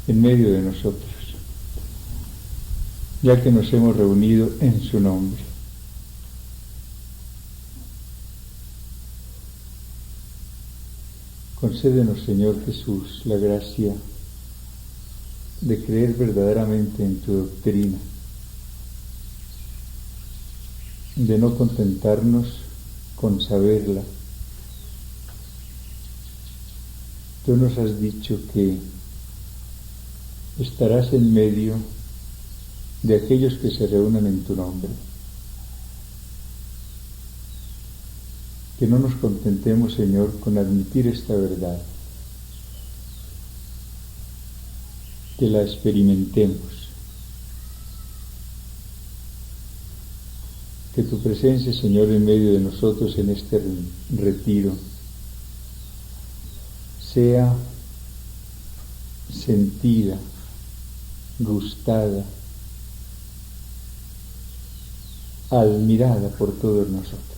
en medio de nosotros, ya que nos hemos reunido en su nombre. Concédenos, Señor Jesús, la gracia de creer verdaderamente en tu doctrina, de no contentarnos con saberla. Tú nos has dicho que estarás en medio de aquellos que se reúnan en tu nombre. Que no nos contentemos, Señor, con admitir esta verdad, que la experimentemos, que tu presencia, Señor, en medio de nosotros en este retiro sea sentida, gustada, admirada por todos nosotros.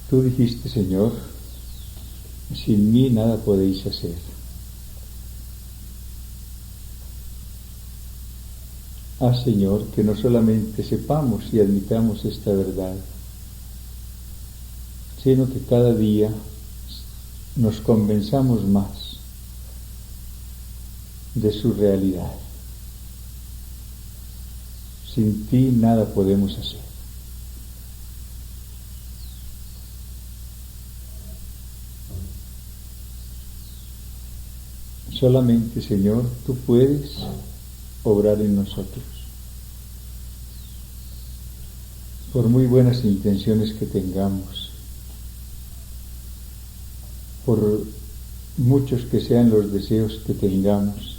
Tú dijiste, Señor, sin mí nada podéis hacer. Haz, Señor, que no solamente sepamos y admitamos esta verdad, sino que cada día nos convenzamos más de su realidad. Sin ti nada podemos hacer. Solamente, Señor, tú puedes obrar en nosotros. Por muy buenas intenciones que tengamos, por muchos que sean los deseos que tengamos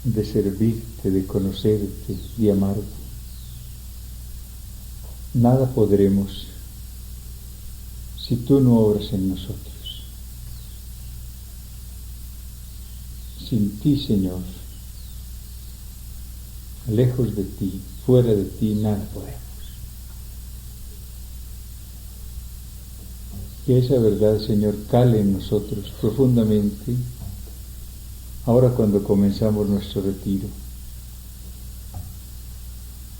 de servirte, de conocerte, de amarte, nada podremos si tú no obras en nosotros. Sin ti, Señor, lejos de ti, fuera de ti, nada podemos. Que esa verdad, Señor, cale en nosotros profundamente, ahora cuando comenzamos nuestro retiro,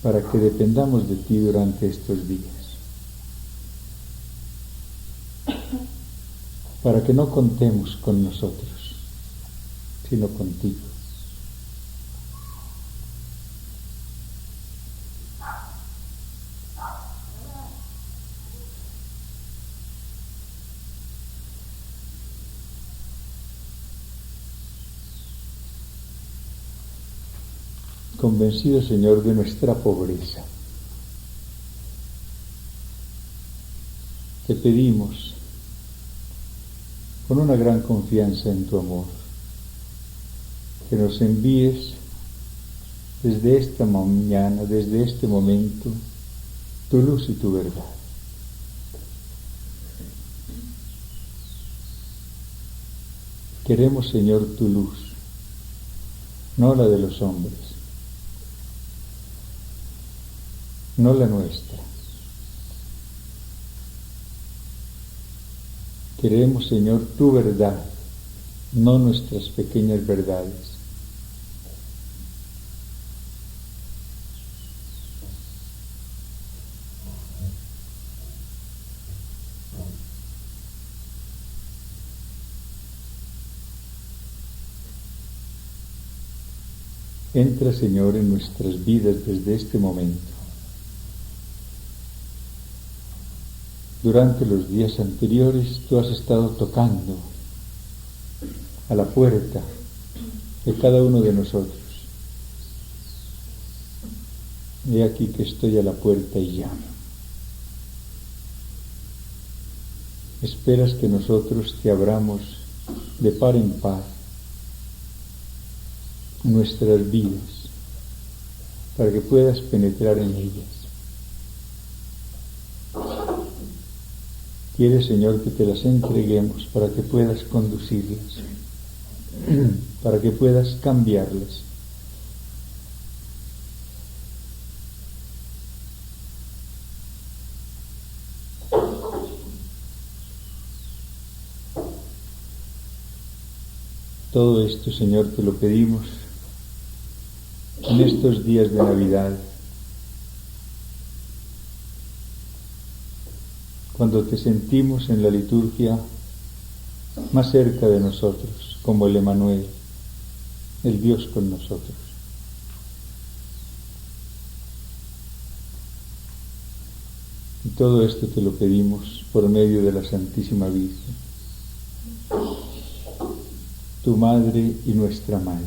para que dependamos de ti durante estos días, para que no contemos con nosotros, sino contigo. Convencido, Señor, de nuestra pobreza, te pedimos, con una gran confianza en tu amor, que nos envíes desde esta mañana, desde este momento, tu luz y tu verdad. Queremos, Señor, tu luz, no la de los hombres, no la nuestra. Queremos, Señor, tu verdad, no nuestras pequeñas verdades. Entra, Señor, en nuestras vidas desde este momento. Durante los días anteriores tú has estado tocando a la puerta de cada uno de nosotros. He aquí que estoy a la puerta y llamo. Esperas que nosotros te abramos de par en par nuestras vidas para que puedas penetrar en ellas. Quieres, Señor, que te las entreguemos para que puedas conducirlas, para que puedas cambiarlas, Todo esto, Señor, te lo pedimos en estos días de Navidad, cuando te sentimos en la liturgia más cerca de nosotros, como el Emmanuel, el Dios con nosotros. Y todo esto te lo pedimos por medio de la Santísima Virgen, tu Madre y nuestra Madre.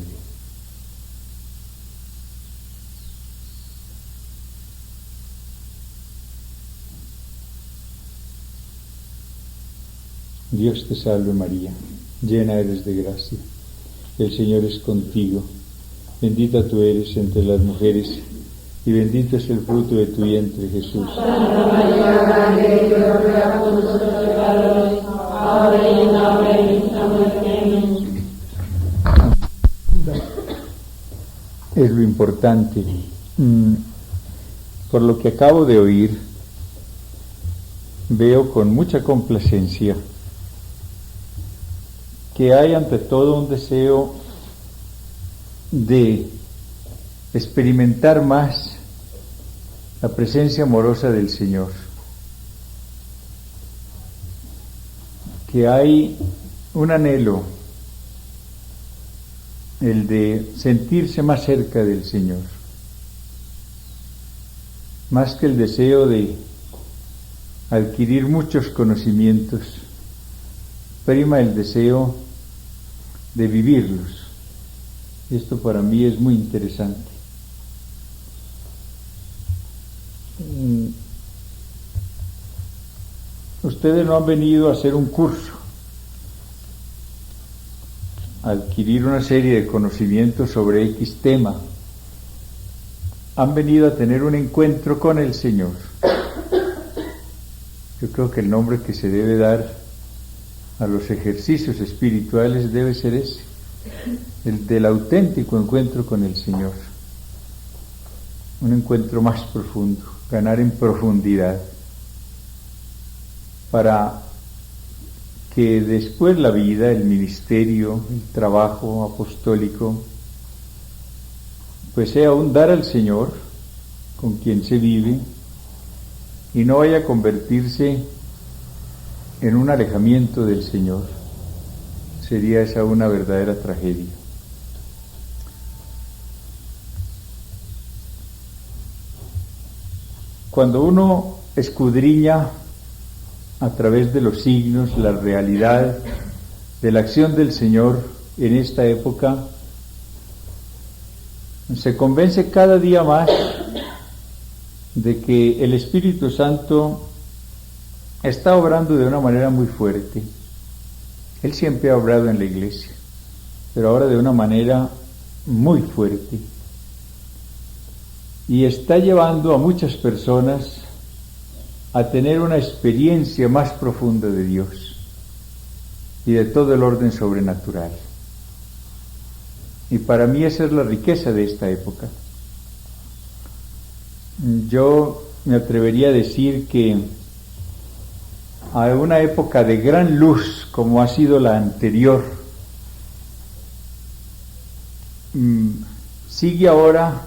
Dios te salve María, llena eres de gracia, el Señor es contigo, bendita tú eres entre las mujeres, y bendito es el fruto de tu vientre, Jesús. Santa María, Madre de Dios, ruega por nosotros pecadores, ahora y en la hora de nuestra muerte. Amén. Es lo importante. Por lo que acabo de oír, veo con mucha complacencia que hay ante todo un deseo de experimentar más la presencia amorosa del Señor, que hay un anhelo, el de sentirse más cerca del Señor, más que el deseo de adquirir muchos conocimientos, prima el deseo de vivirlos. Esto para mí es muy interesante. Ustedes no han venido a hacer un curso, a adquirir una serie de conocimientos sobre X tema. Han venido a tener un encuentro con el Señor. Yo creo que el nombre que se debe dar a los ejercicios espirituales debe ser ese, el del auténtico encuentro con el Señor. Un encuentro más profundo, ganar en profundidad, para que después la vida, el ministerio, el trabajo apostólico, pues sea un dar al Señor con quien se vive y no vaya a convertirse en un alejamiento del Señor. Sería esa una verdadera tragedia. Cuando uno escudriña a través de los signos la realidad de la acción del Señor en esta época, se convence cada día más de que el Espíritu Santo está obrando de una manera muy fuerte. Él siempre ha obrado en la iglesia, pero ahora de una manera muy fuerte. Y está llevando a muchas personas a tener una experiencia más profunda de Dios y de todo el orden sobrenatural. Y para mí esa es la riqueza de esta época. Yo me atrevería a decir que a una época de gran luz como ha sido la anterior, sigue ahora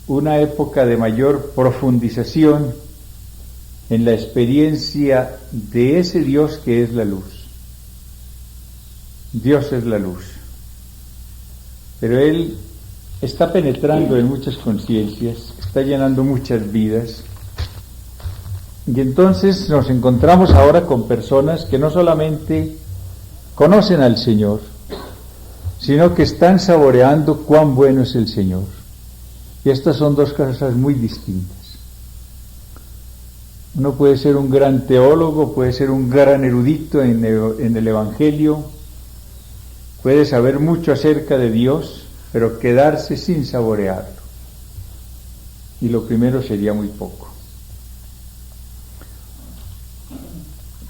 una época de mayor profundización en la experiencia de ese Dios que es la luz. Dios es la luz, pero Él está penetrando en muchas conciencias, está llenando muchas vidas. Y entonces nos encontramos ahora con personas que no solamente conocen al Señor, sino que están saboreando cuán bueno es el Señor. Y estas son dos cosas muy distintas. Uno puede ser un gran teólogo, puede ser un gran erudito en el Evangelio, puede saber mucho acerca de Dios, pero quedarse sin saborearlo. Y lo primero sería muy poco.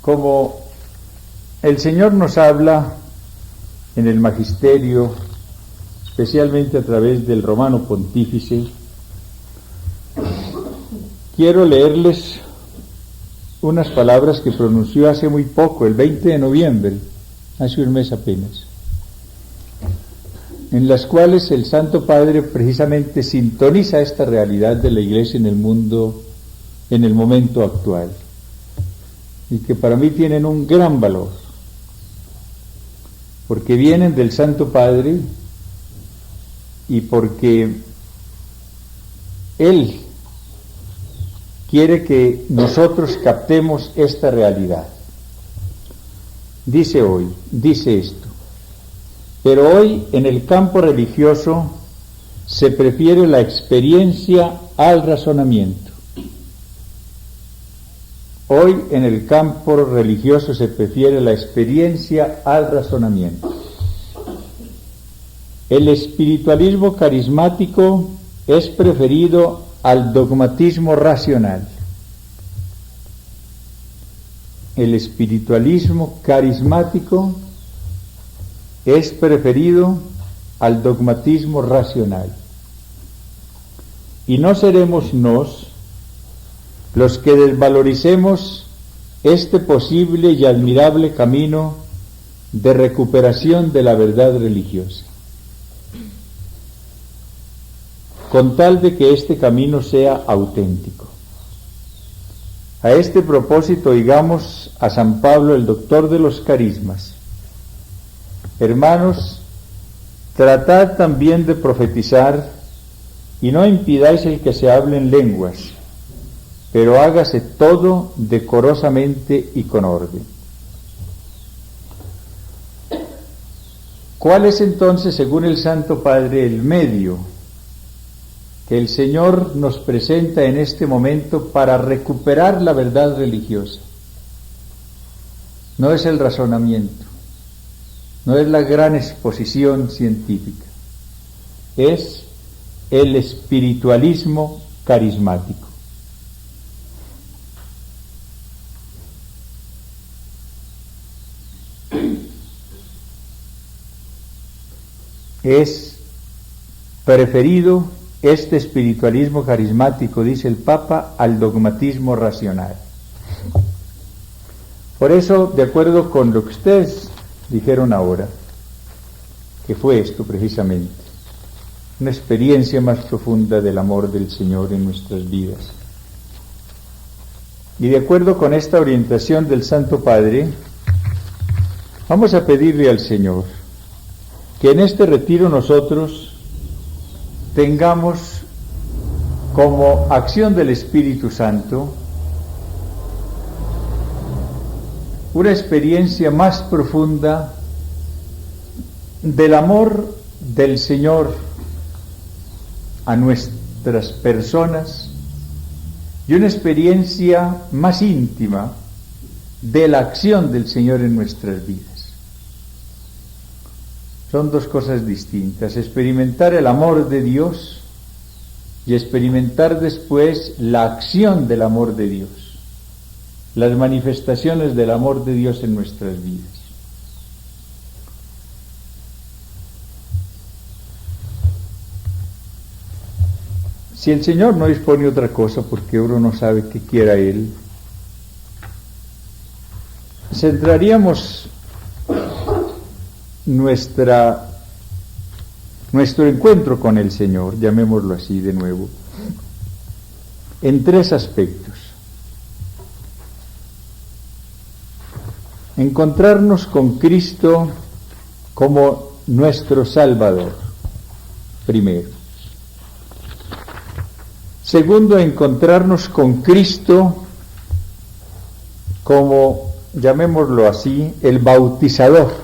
Como el Señor nos habla en el Magisterio, especialmente a través del Romano Pontífice, quiero leerles unas palabras que pronunció hace muy poco, el 20 de noviembre, hace un mes apenas. en las cuales el Santo Padre precisamente sintoniza esta realidad de la Iglesia en el mundo, en el momento actual, y que para mí tienen un gran valor, porque vienen del Santo Padre y porque Él quiere que nosotros captemos esta realidad. Dice esto: pero hoy en el campo religioso se prefiere la experiencia al razonamiento. Hoy en el campo religioso se prefiere la experiencia al razonamiento. El espiritualismo carismático es preferido al dogmatismo racional. El espiritualismo carismático es preferido al dogmatismo racional. Y no seremos nos los que desvaloricemos este posible y admirable camino de recuperación de la verdad religiosa, con tal de que este camino sea auténtico. A este propósito digamos a San Pablo, el doctor de los carismas: hermanos, tratad también de profetizar, y no impidáis el que se hable en lenguas, pero hágase todo decorosamente y con orden. ¿Cuál es entonces, según el Santo Padre, el medio que el Señor nos presenta en este momento para recuperar la verdad religiosa? No es el razonamiento, no es la gran exposición científica, es el espiritualismo carismático. Es preferido este espiritualismo carismático, dice el Papa, al dogmatismo racional. Por eso, de acuerdo con lo que ustedes dijeron ahora, que fue esto precisamente, una experiencia más profunda del amor del Señor en nuestras vidas. Y de acuerdo con esta orientación del Santo Padre, vamos a pedirle al Señor que en este retiro nosotros tengamos como acción del Espíritu Santo una experiencia más profunda del amor del Señor a nuestras personas y una experiencia más íntima de la acción del Señor en nuestras vidas. Son dos cosas distintas: experimentar el amor de Dios y experimentar después la acción del amor de Dios, las manifestaciones del amor de Dios en nuestras vidas. Si el Señor no dispone otra cosa, porque uno no sabe qué quiera Él, centraríamos nuestro encuentro con el Señor, llamémoslo así de nuevo, en tres aspectos. Encontrarnos con Cristo como nuestro Salvador, primero. Segundo, encontrarnos con Cristo como, llamémoslo así, el bautizador,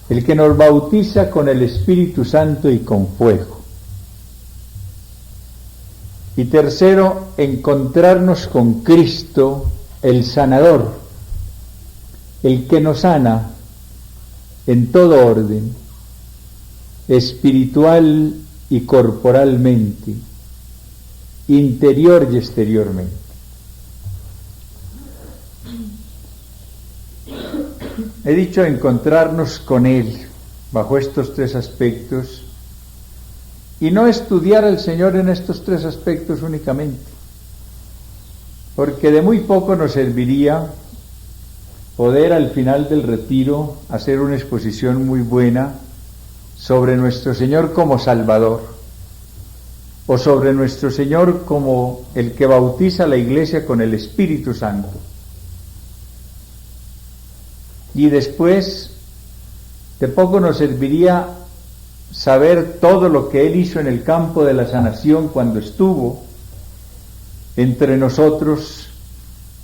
el que nos bautiza con el Espíritu Santo y con fuego. Y tercero, encontrarnos con Cristo, el sanador, el que nos sana en todo orden, espiritual y corporalmente, interior y exteriormente. He dicho encontrarnos con Él bajo estos tres aspectos y no estudiar al Señor en estos tres aspectos únicamente, porque de muy poco nos serviría poder al final del retiro hacer una exposición muy buena sobre nuestro Señor como Salvador, o sobre nuestro Señor como el que bautiza a la Iglesia con el Espíritu Santo. Y después, de poco nos serviría saber todo lo que Él hizo en el campo de la sanación cuando estuvo entre nosotros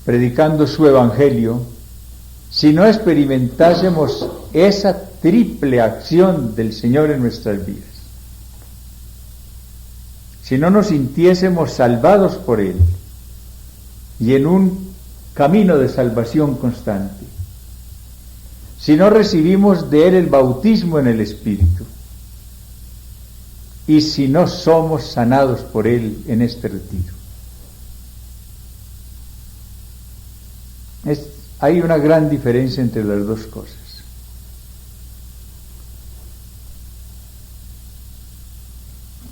predicando su Evangelio, si no experimentásemos esa triple acción del Señor en nuestras vidas. Si no nos sintiésemos salvados por Él y en un camino de salvación constante, si no recibimos de Él el bautismo en el Espíritu, y si no somos sanados por Él en este retiro. Hay una gran diferencia entre las dos cosas.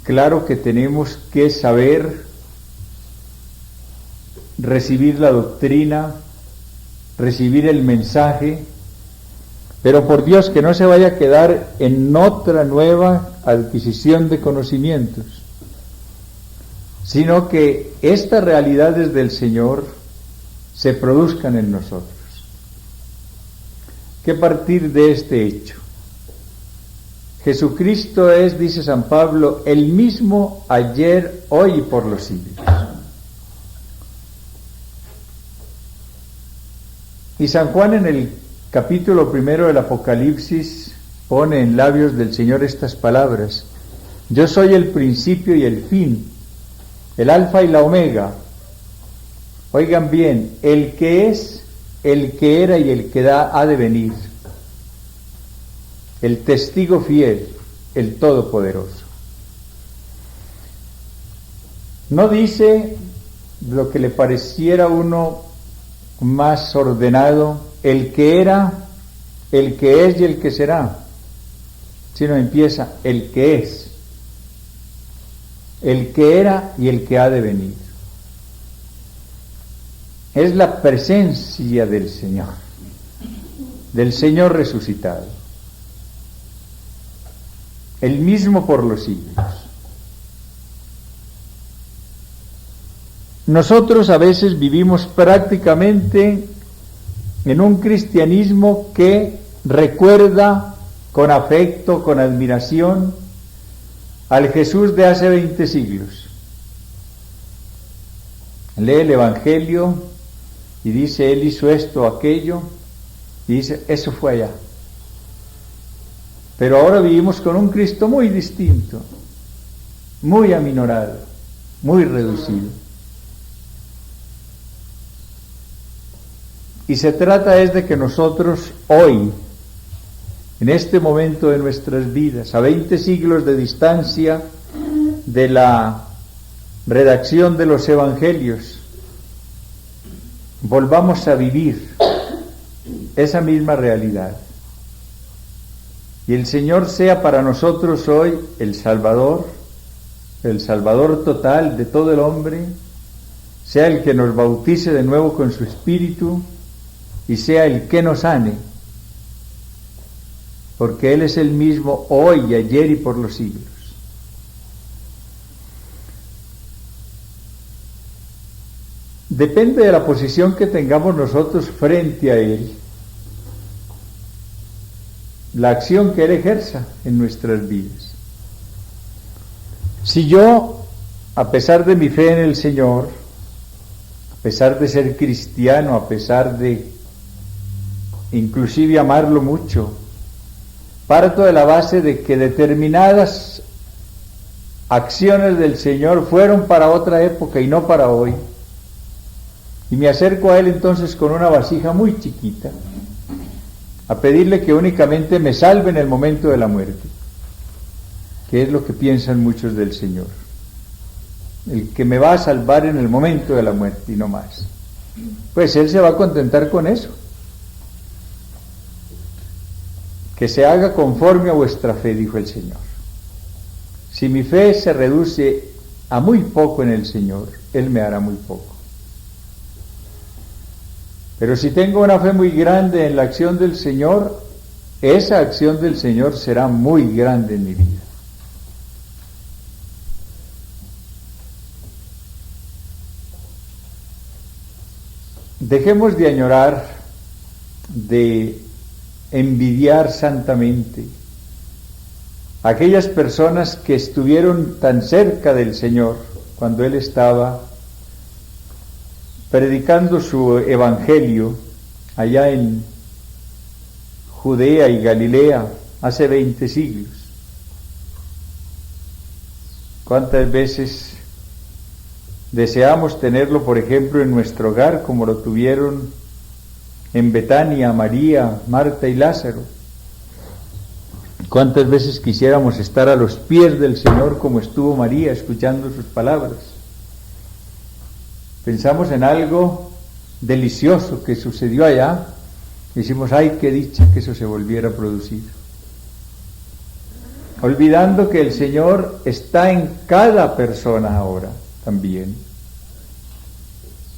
Claro que tenemos que saber recibir la doctrina, recibir el mensaje, pero por Dios que no se vaya a quedar en otra nueva adquisición de conocimientos, sino que estas realidades del Señor se produzcan en nosotros. Que partir de este hecho, Jesucristo es, dice San Pablo, el mismo ayer, hoy y por los siglos. Y San Juan en el capítulo 1 del Apocalipsis pone en labios del Señor estas palabras: yo soy el principio y el fin, el alfa y la omega. Oigan bien, el que es, el que era y el que ha de venir, el testigo fiel, el todopoderoso. No dice lo que le pareciera a uno más ordenado, el que era, el que es y el que será, sino empieza el que es, el que era y el que ha de venir. Es la presencia del Señor resucitado, el mismo por los siglos. Nosotros a veces vivimos prácticamente en un cristianismo que recuerda con afecto, con admiración, al Jesús de hace 20 siglos. Lee el Evangelio y dice, Él hizo esto o aquello, y dice, eso fue allá. Pero ahora vivimos con un Cristo muy distinto, muy aminorado, muy reducido. Y se trata es de que nosotros hoy, en este momento de nuestras vidas, a 20 siglos de distancia de la redacción de los Evangelios, volvamos a vivir esa misma realidad. Y el Señor sea para nosotros hoy el Salvador total de todo el hombre, sea el que nos bautice de nuevo con su Espíritu y sea el que nos sane, porque Él es el mismo hoy, ayer y por los siglos. Depende de la posición que tengamos nosotros frente a Él, la acción que Él ejerza en nuestras vidas. Si yo, a pesar de mi fe en el Señor, a pesar de ser cristiano, a pesar de inclusive amarlo mucho, parto de la base de que determinadas acciones del Señor fueron para otra época y no para hoy, y me acerco a Él entonces con una vasija muy chiquita, a pedirle que únicamente me salve en el momento de la muerte, que es lo que piensan muchos del Señor, el que me va a salvar en el momento de la muerte y no más. Pues Él se va a contentar con eso. Que se haga conforme a vuestra fe, dijo el Señor. Si mi fe se reduce a muy poco en el Señor, Él me hará muy poco. Pero si tengo una fe muy grande en la acción del Señor, esa acción del Señor será muy grande en mi vida. Dejemos de añorar, de envidiar santamente a aquellas personas que estuvieron tan cerca del Señor cuando Él estaba predicando su evangelio allá en Judea y Galilea hace 20 siglos. ¿Cuántas veces deseamos tenerlo, por ejemplo, en nuestro hogar, como lo tuvieron en Betania María, Marta y Lázaro? ¿Cuántas veces quisiéramos estar a los pies del Señor como estuvo María, escuchando sus palabras? Pensamos en algo delicioso que sucedió allá, y decimos, ay, qué dicha que eso se volviera a producir. Olvidando que el Señor está en cada persona ahora también.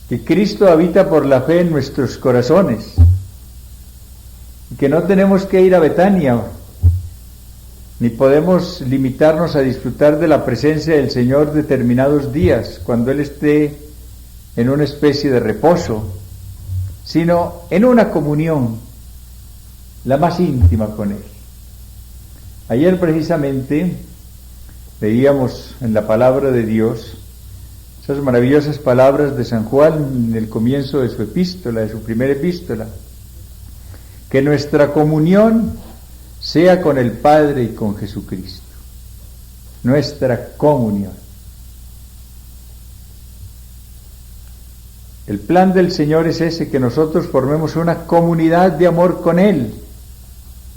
Que Cristo habita por la fe en nuestros corazones. Y que no tenemos que ir a Betania, ni podemos limitarnos a disfrutar de la presencia del Señor determinados días, cuando Él esté en una especie de reposo, sino en una comunión, la más íntima con Él. Ayer precisamente leíamos en la palabra de Dios esas maravillosas palabras de San Juan en el comienzo de su epístola, de su primera epístola, que nuestra comunión sea con el Padre y con Jesucristo. Nuestra comunión. El plan del Señor es ese, que nosotros formemos una comunidad de amor con Él,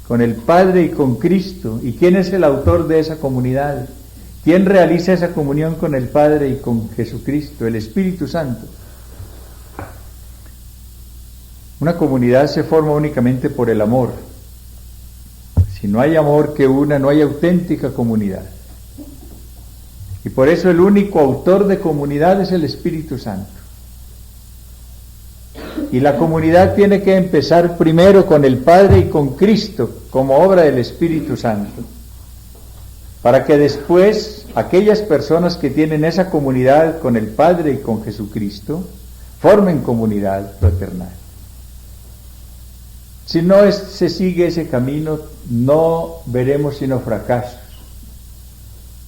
con el Padre y con Cristo. ¿Y quién es el autor de esa comunidad? ¿Quién realiza esa comunión con el Padre y con Jesucristo? El Espíritu Santo. Una comunidad se forma únicamente por el amor. Si no hay amor que una, no hay auténtica comunidad. Y por eso el único autor de comunidad es el Espíritu Santo. Y la comunidad tiene que empezar primero con el Padre y con Cristo, como obra del Espíritu Santo, para que después aquellas personas que tienen esa comunidad con el Padre y con Jesucristo formen comunidad fraternal. Si no se sigue ese camino, no veremos sino fracasos,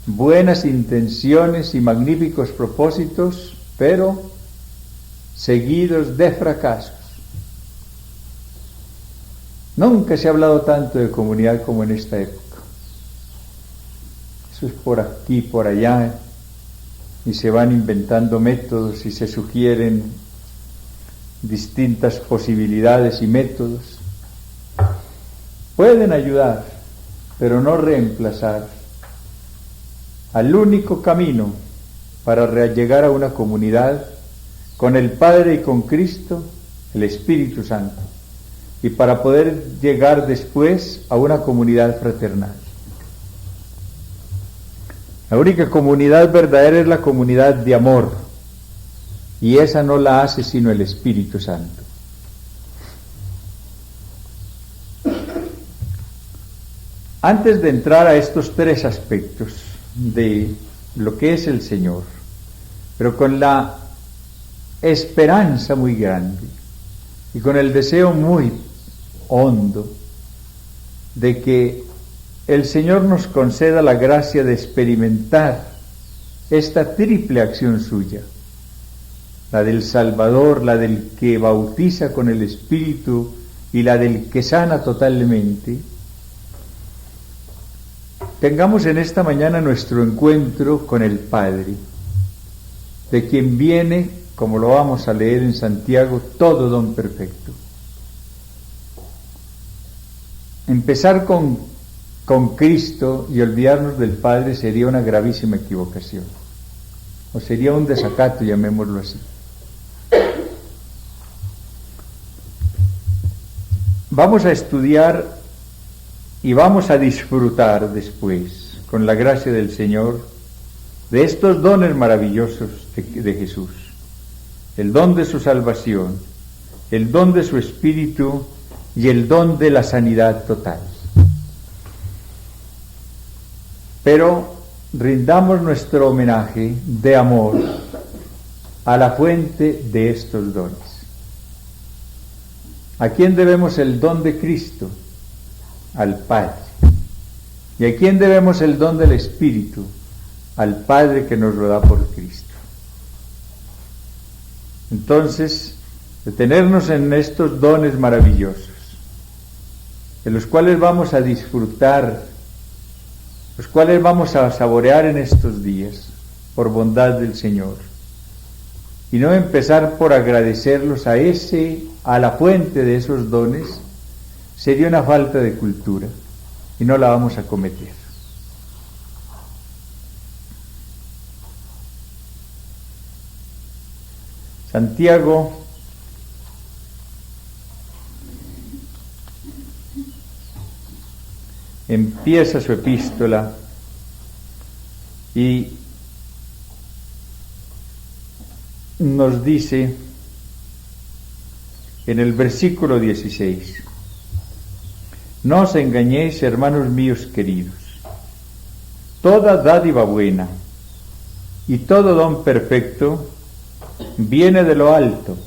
buenas intenciones y magníficos propósitos, pero seguidos de fracasos. Nunca se ha hablado tanto de comunidad como en esta época. Eso es por aquí, por allá, y se van inventando métodos y se sugieren distintas posibilidades y métodos. Pueden ayudar, pero no reemplazar al único camino para llegar a una comunidad con el Padre y con Cristo, el Espíritu Santo, y para poder llegar después a una comunidad fraternal. La única comunidad verdadera es la comunidad de amor, y esa no la hace sino el Espíritu Santo. Antes de entrar a estos tres aspectos de lo que es el Señor, pero con la esperanza muy grande y con el deseo muy hondo de que el Señor nos conceda la gracia de experimentar esta triple acción suya, la del Salvador, la del que bautiza con el Espíritu y la del que sana totalmente. Tengamos en esta mañana nuestro encuentro con el Padre, de quien viene, como lo vamos a leer en Santiago, todo don perfecto. Empezar con Cristo y olvidarnos del Padre sería una gravísima equivocación, o sería un desacato, llamémoslo así. Vamos a estudiar y vamos a disfrutar después, con la gracia del Señor, de estos dones maravillosos de Jesús. El don de su salvación, el don de su Espíritu y el don de la sanidad total. Pero rindamos nuestro homenaje de amor a la fuente de estos dones. ¿A quién debemos el don de Cristo? Al Padre. ¿Y a quién debemos el don del Espíritu? Al Padre que nos lo da por Cristo. Entonces, detenernos en estos dones maravillosos, de los cuales vamos a disfrutar, los cuales vamos a saborear en estos días, por bondad del Señor, y no empezar por agradecerlos a la fuente de esos dones, sería una falta de cultura, y no la vamos a cometer. Santiago empieza su epístola y nos dice en el versículo 16: no os engañéis, hermanos míos queridos, toda dádiva buena y todo don perfecto viene de lo alto,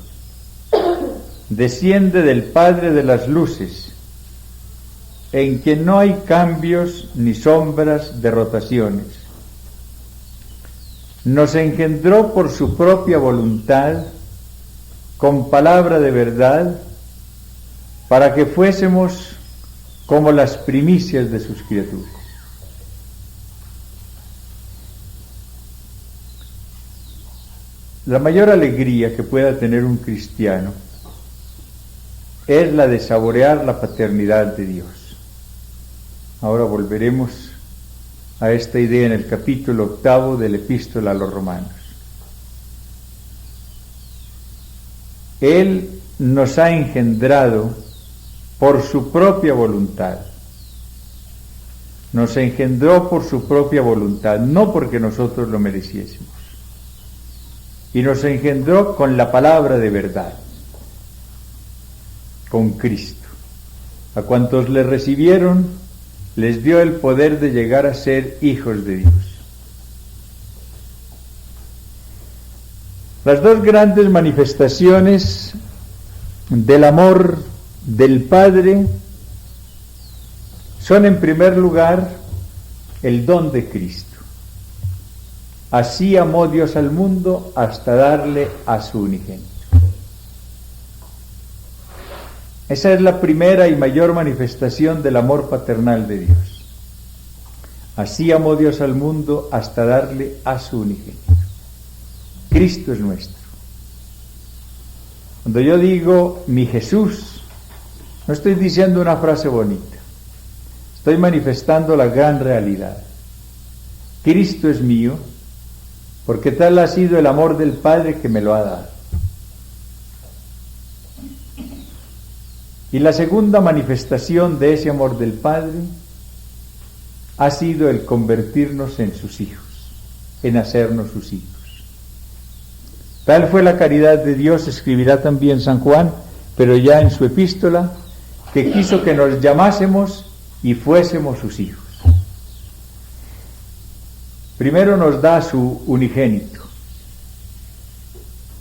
desciende del Padre de las luces, en quien no hay cambios ni sombras de rotaciones. Nos engendró por su propia voluntad, con palabra de verdad, para que fuésemos como las primicias de sus criaturas. La mayor alegría que pueda tener un cristiano es la de saborear la paternidad de Dios. Ahora volveremos a esta idea en el capítulo 8 de la Epístola a los Romanos. Él nos ha engendrado por su propia voluntad. Nos engendró por su propia voluntad, no porque nosotros lo mereciésemos. Y nos engendró con la palabra de verdad, con Cristo. A cuantos le recibieron, les dio el poder de llegar a ser hijos de Dios. Las dos grandes manifestaciones del amor del Padre son, en primer lugar, el don de Cristo. Así amó Dios al mundo hasta darle a su unigénito. Esa es la primera y mayor manifestación del amor paternal de Dios. Así amó Dios al mundo hasta darle a su unigénito. Cristo es nuestro. Cuando yo digo mi Jesús, no estoy diciendo una frase bonita, estoy manifestando la gran realidad. Cristo es mío, porque tal ha sido el amor del Padre que me lo ha dado. Y la segunda manifestación de ese amor del Padre ha sido el convertirnos en sus hijos, en hacernos sus hijos. Tal fue la caridad de Dios, escribirá también San Juan, pero ya en su epístola, que quiso que nos llamásemos y fuésemos sus hijos. Primero nos da su unigénito,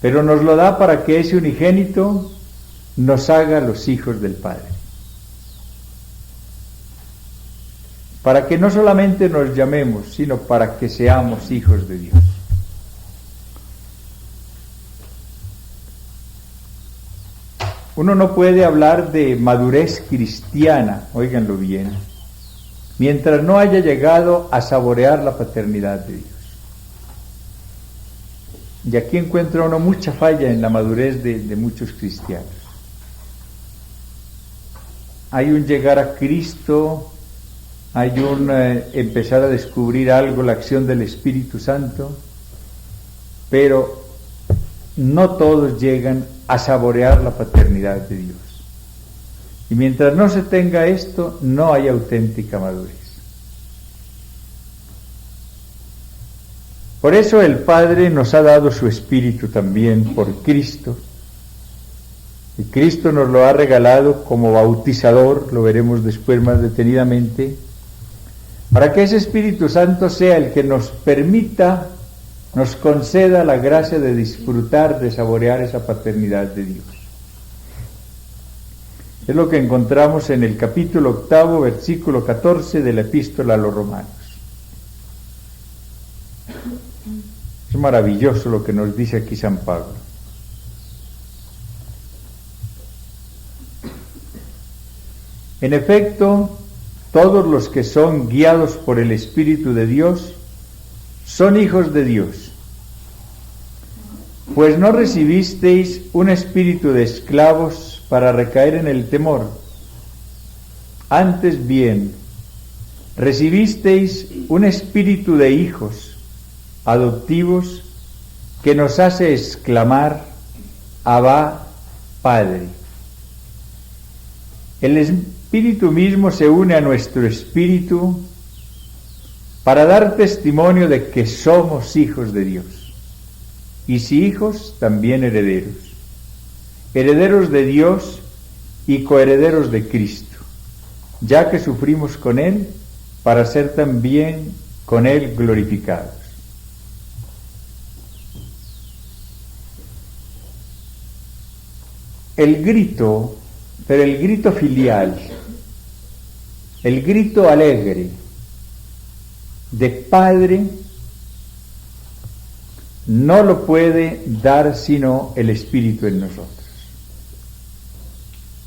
pero nos lo da para que ese unigénito nos haga los hijos del Padre. Para que no solamente nos llamemos, sino para que seamos hijos de Dios. Uno no puede hablar de madurez cristiana, óiganlo bien, mientras no haya llegado a saborear la paternidad de Dios. Y aquí encuentra uno mucha falla en la madurez de muchos cristianos. Hay un llegar a Cristo, hay un empezar a descubrir algo, la acción del Espíritu Santo, pero no todos llegan a saborear la paternidad de Dios. Y mientras no se tenga esto, no hay auténtica madurez. Por eso el Padre nos ha dado su Espíritu también por Cristo, Y Cristo nos lo ha regalado como bautizador, lo veremos después más detenidamente, para que ese Espíritu Santo sea el que nos permita, nos conceda la gracia de disfrutar, de saborear esa paternidad de Dios. Es lo que encontramos en el capítulo 8, versículo 14 de la Epístola a los Romanos. Es maravilloso lo que nos dice aquí San Pablo. En efecto, todos los que son guiados por el Espíritu de Dios son hijos de Dios. Pues no recibisteis un espíritu de esclavos para recaer en el temor. Antes bien, recibisteis un espíritu de hijos adoptivos que nos hace exclamar: Abba, Padre. El Espíritu mismo se une a nuestro espíritu para dar testimonio de que somos hijos de Dios. Y si hijos, también herederos. Herederos de Dios y coherederos de Cristo, ya que sufrimos con Él para ser también con Él glorificados. El grito, pero el grito filial, el grito alegre de Padre, no lo puede dar sino el Espíritu en nosotros.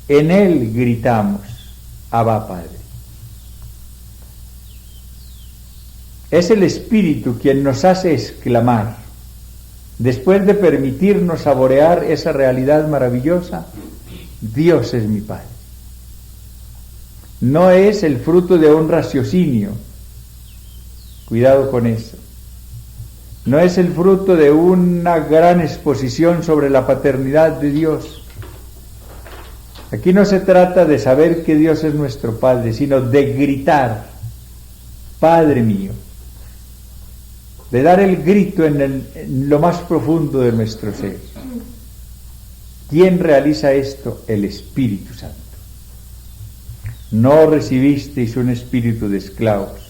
En Él gritamos: Abba, Padre. Es el Espíritu quien nos hace exclamar, después de permitirnos saborear esa realidad maravillosa: Dios es mi Padre. No es el fruto de un raciocinio, cuidado con eso. No es el fruto de una gran exposición sobre la paternidad de Dios. Aquí no se trata de saber que Dios es nuestro Padre, sino de gritar: Padre mío. De dar el grito en lo más profundo de nuestro ser. ¿Quién realiza esto? El Espíritu Santo. No recibisteis un espíritu de esclavos,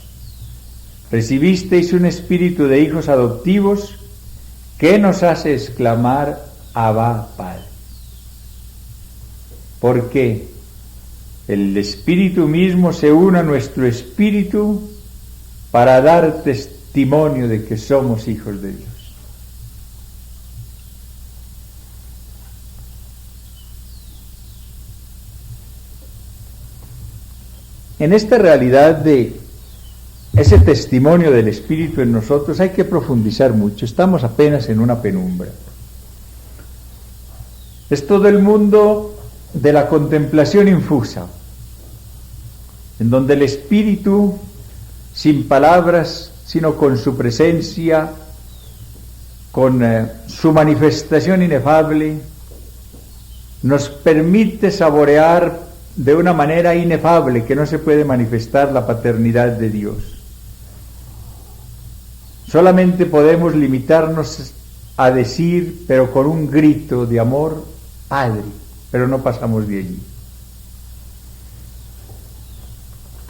recibisteis un espíritu de hijos adoptivos que nos hace exclamar: Abba, Padre. Porque el Espíritu mismo se une a nuestro espíritu para dar testimonio de que somos hijos de Dios. En esta realidad de ese testimonio del Espíritu en nosotros hay que profundizar mucho. Estamos apenas en una penumbra. Es todo el mundo de la contemplación infusa, en donde el Espíritu, sin palabras, sino con su presencia, con su manifestación inefable, nos permite saborear de una manera inefable que no se puede manifestar la paternidad de Dios. Solamente podemos limitarnos a decir, pero con un grito de amor: Padre, pero no pasamos de allí.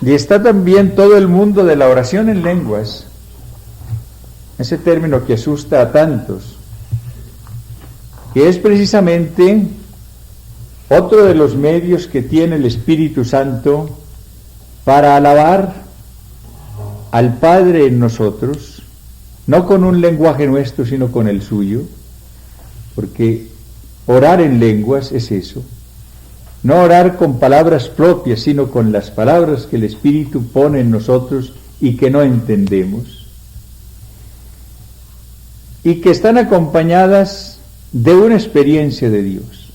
Y está también todo el mundo de la oración en lenguas, ese término que asusta a tantos, que es precisamente otro de los medios que tiene el Espíritu Santo para alabar al Padre en nosotros, no con un lenguaje nuestro, sino con el suyo, porque orar en lenguas es eso, no orar con palabras propias, sino con las palabras que el Espíritu pone en nosotros y que no entendemos, y que están acompañadas de una experiencia de Dios.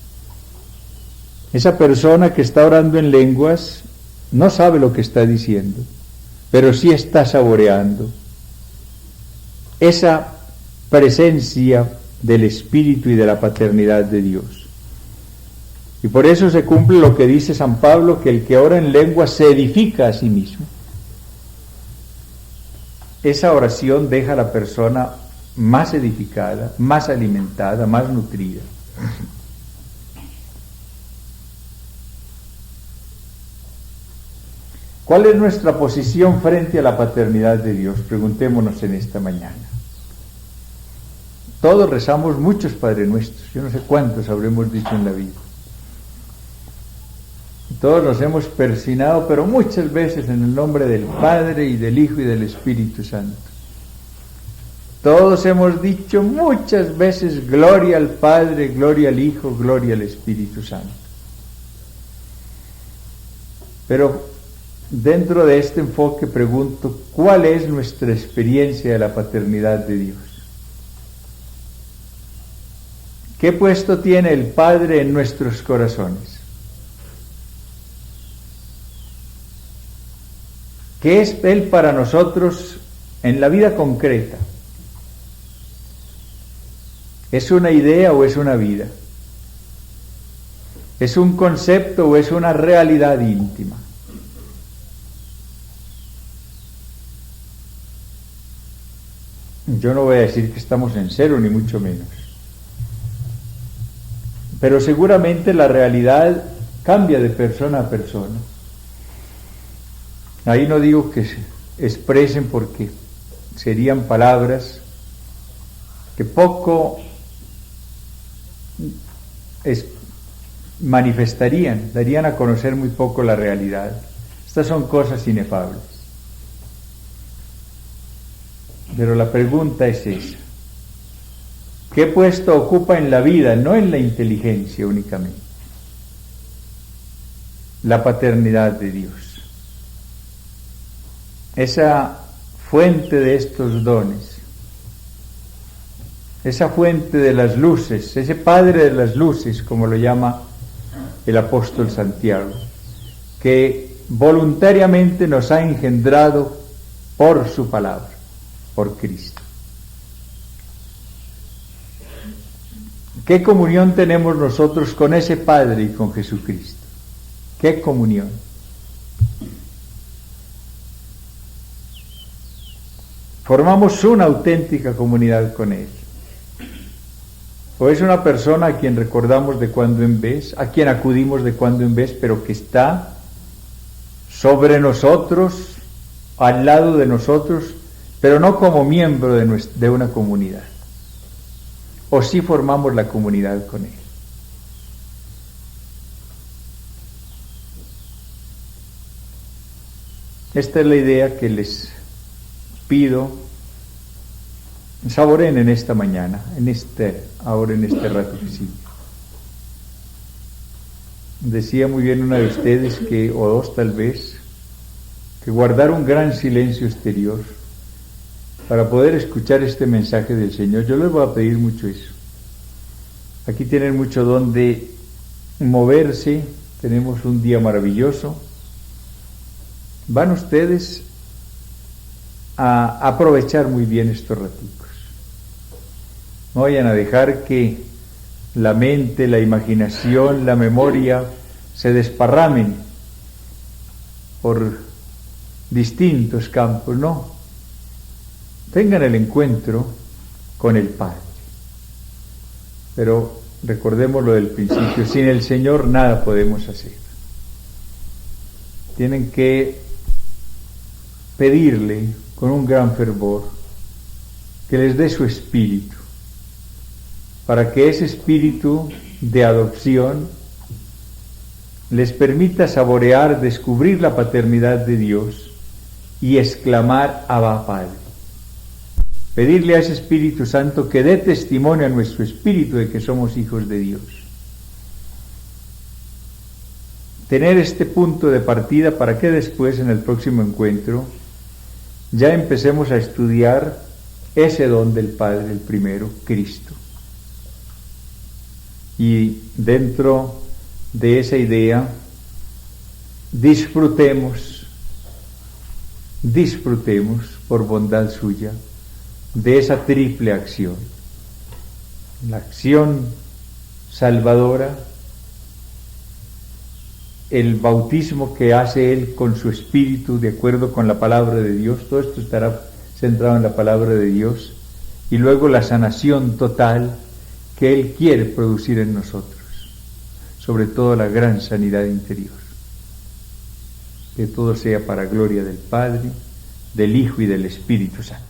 Esa persona que está orando en lenguas no sabe lo que está diciendo, pero sí está saboreando esa presencia del Espíritu y de la paternidad de Dios. Y por eso se cumple lo que dice San Pablo, que el que ora en lenguas se edifica a sí mismo. Esa oración deja a la persona más edificada, más alimentada, más nutrida. ¿Cuál es nuestra posición frente a la paternidad de Dios? Preguntémonos en esta mañana. Todos rezamos muchos Padre Nuestros, yo no sé cuántos habremos dicho en la vida. Todos nos hemos persinado, pero muchas veces en el nombre del Padre y del Hijo y del Espíritu Santo. Todos hemos dicho muchas veces gloria al Padre, gloria al Hijo, gloria al Espíritu Santo. Pero dentro de este enfoque pregunto, ¿cuál es nuestra experiencia de la paternidad de Dios? ¿Qué puesto tiene el Padre en nuestros corazones? ¿Qué es Él para nosotros en la vida concreta? ¿Es una idea o es una vida? ¿Es un concepto o es una realidad íntima? Yo no voy a decir que estamos en cero, ni mucho menos. Pero seguramente la realidad cambia de persona a persona. Ahí no digo que se expresen porque serían palabras que poco manifestarían, darían a conocer muy poco la realidad. Estas son cosas inefables. Pero la pregunta es esa. ¿Qué puesto ocupa en la vida, no en la inteligencia únicamente? La paternidad de Dios. Esa fuente de estos dones, esa fuente de las luces, ese Padre de las luces, como lo llama el apóstol Santiago, que voluntariamente nos ha engendrado por su palabra, por Cristo. ¿Qué comunión tenemos nosotros con ese Padre y con Jesucristo? ¿Qué comunión? Formamos una auténtica comunidad con Él. O es una persona a quien recordamos de cuando en vez, a quien acudimos de cuando en vez, pero que está sobre nosotros, al lado de nosotros, pero no como miembro de una comunidad. O sí formamos la comunidad con Él. Esta es la idea que les pido saboreen en esta mañana, ahora en este rato que sigue. Decía muy bien una de ustedes que, o dos tal vez, que guardar un gran silencio exterior para poder escuchar este mensaje del Señor. Yo les voy a pedir mucho eso. Aquí tienen mucho donde moverse, tenemos un día maravilloso. Van ustedes a aprovechar muy bien estos raticos. No vayan a dejar que la mente, la imaginación, la memoria se desparramen por distintos campos, no. Tengan el encuentro con el Padre. Pero recordemos lo del principio, sin el Señor nada podemos hacer. Tienen que pedirle con un gran fervor que les dé su espíritu, para que ese espíritu de adopción les permita saborear, descubrir la paternidad de Dios y exclamar Abba Padre. Pedirle a ese Espíritu Santo que dé testimonio a nuestro espíritu de que somos hijos de Dios. Tener este punto de partida para que después, en el próximo encuentro, ya empecemos a estudiar ese don del Padre, el primero, Cristo. Y dentro de esa idea, disfrutemos por bondad suya de esa triple acción. La acción salvadora, el bautismo que hace Él con su espíritu de acuerdo con la palabra de Dios, todo esto estará centrado en la palabra de Dios, y luego la sanación total que Él quiere producir en nosotros, sobre todo la gran sanidad interior. Que todo sea para gloria del Padre, del Hijo y del Espíritu Santo.